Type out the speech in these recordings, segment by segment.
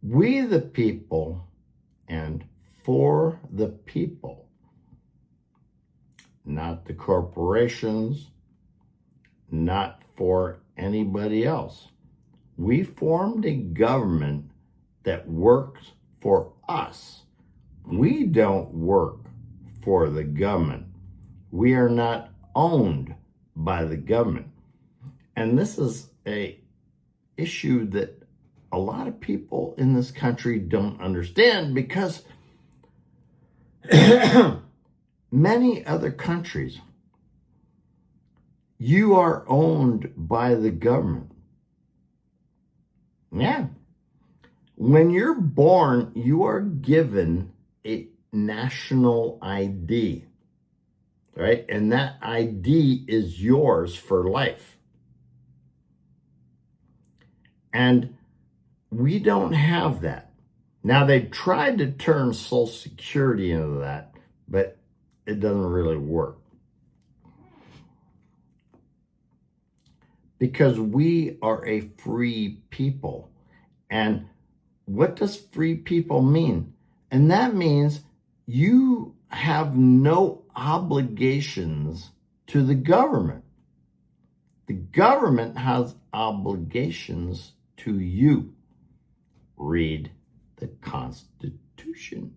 We the people and for the people, not the corporations, not for anybody else. We formed a government that works for us. We don't work for the government. We are not owned by the government. And this is a issue that a lot of people in this country don't understand, because many other countries, you are owned by the government. Yeah. When you're born, you are given a national ID, right? And that ID is yours for life. And we don't have that. Now, they tried to turn Social Security into that, but it doesn't really work. Because we are a free people. And what does free people mean? And that means you have no obligations to the government. The government has obligations to you. Read the Constitution.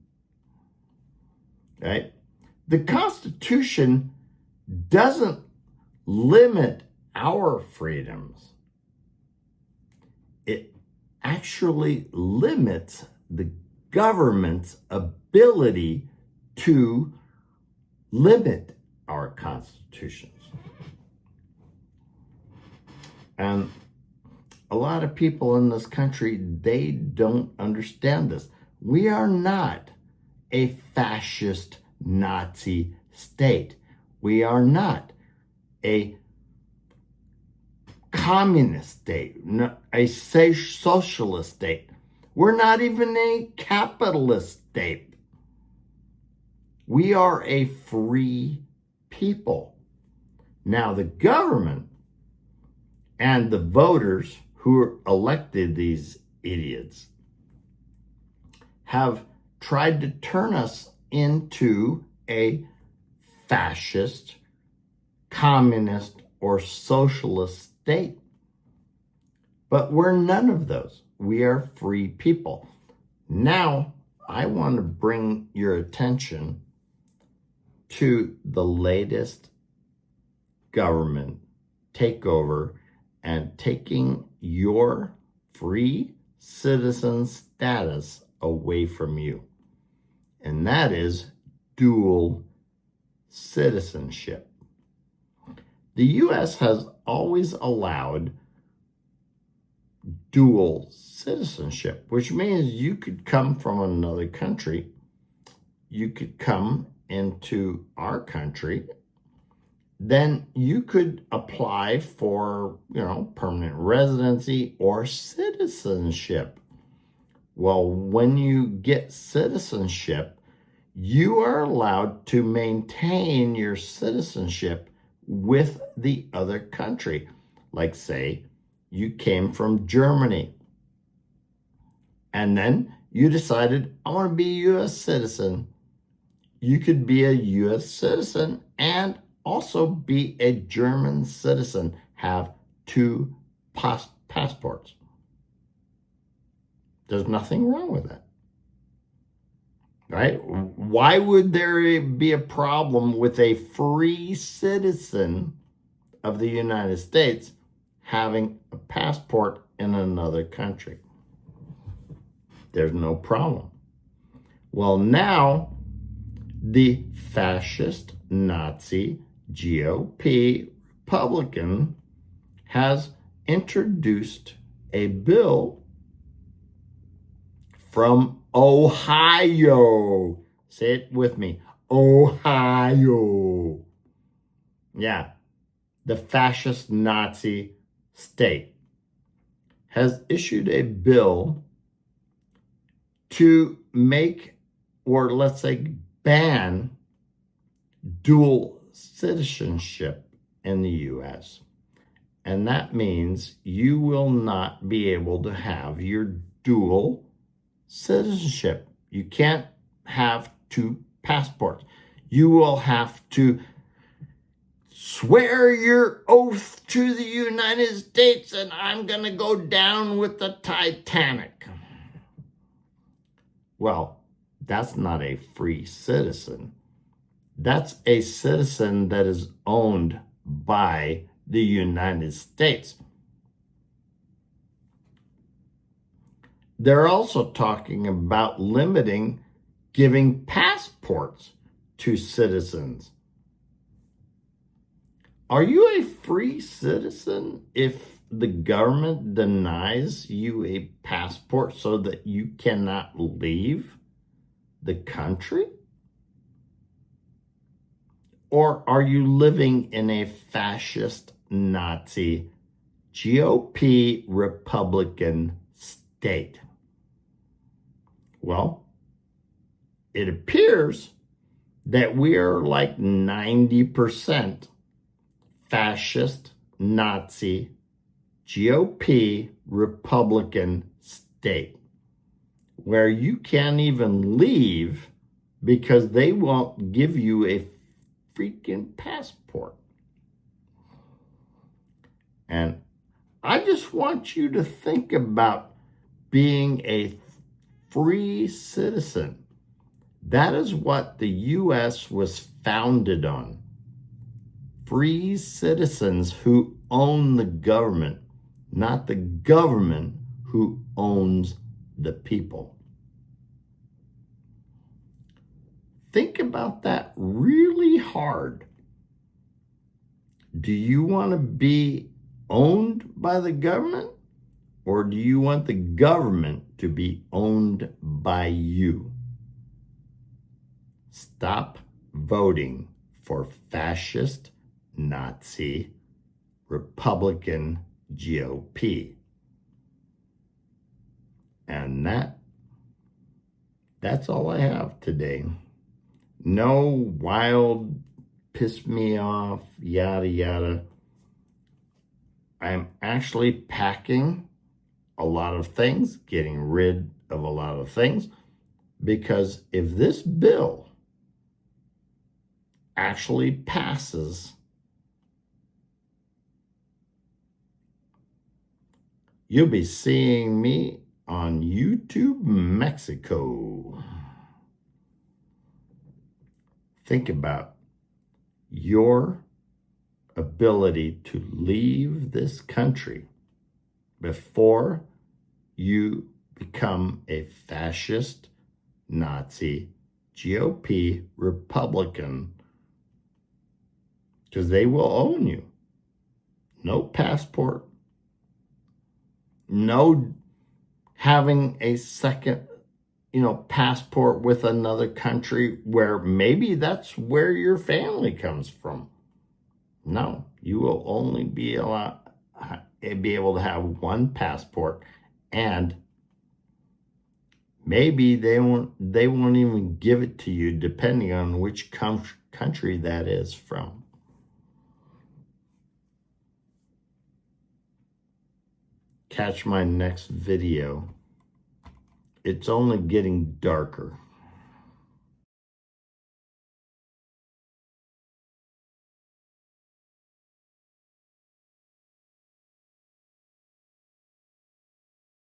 Right? The Constitution doesn't limit our freedoms. It actually limits the government's ability to limit our constitutions. And a lot of people in this country, they don't understand this. We are not a fascist Nazi state. We are not a communist state, a socialist state. We're not even a capitalist state. We are a free people. Now, the government and the voters who elected these idiots have tried to turn us into a fascist, communist, or socialist state. But we're none of those. We are free people. Now, I want to bring your attention to the latest government takeover and taking your free citizen status away from you. And that is dual citizenship. The U.S. has always allowed dual citizenship, which means you could come from another country, you could come into our country, then you could apply for, permanent residency or citizenship. Well, when you get citizenship, you are allowed to maintain your citizenship with the other country. Like, say, you came from Germany, and then you decided, I want to be a U.S. citizen. You could be a U.S. citizen and also be a German citizen, have two passports. There's nothing wrong with that, right? Why would there be a problem with a free citizen of the United States having a passport in another country? There's no problem. Well, now the Fascist Nazi GOP Republican has introduced a bill from Ohio. Say it with me. Ohio. Yeah. The fascist Nazi state has issued a bill to make, or let's say ban, dual citizenship in the U.S. And that means you will not be able to have your dual citizenship. You can't have two passports. You will have to swear your oath to the United States and I'm going to go down with the Titanic. Well, that's not a free citizen. That's a citizen that is owned by the United States. They're also talking about limiting giving passports to citizens. Are you a free citizen if the government denies you a passport so that you cannot leave the country? Or are you living in a fascist Nazi GOP Republican state? Well, it appears that we are like 90% fascist Nazi GOP Republican state, where you can't even leave because they won't give you a freaking passport. And I just want you to think about being a free citizen. That is what the U.S. was founded on. Free citizens who own the government, not the government who owns the people. Think about that really hard. Do you want to be owned by the government, or do you want the government to be owned by you? Stop voting for fascist Nazi Republican GOP. And that's all I have today. No wild, piss me off, yada, yada. I'm actually packing a lot of things, getting rid of a lot of things, because if this bill actually passes, you'll be seeing me on YouTube Mexico. Think about your ability to leave this country before you become a fascist Nazi GOP Republican, because they will own you. No passport, no having a second, passport with another country where maybe that's where your family comes from. No, you will only be able to have one passport, and maybe they won't even give it to you depending on which country that is from. Catch my next video. It's only getting darker.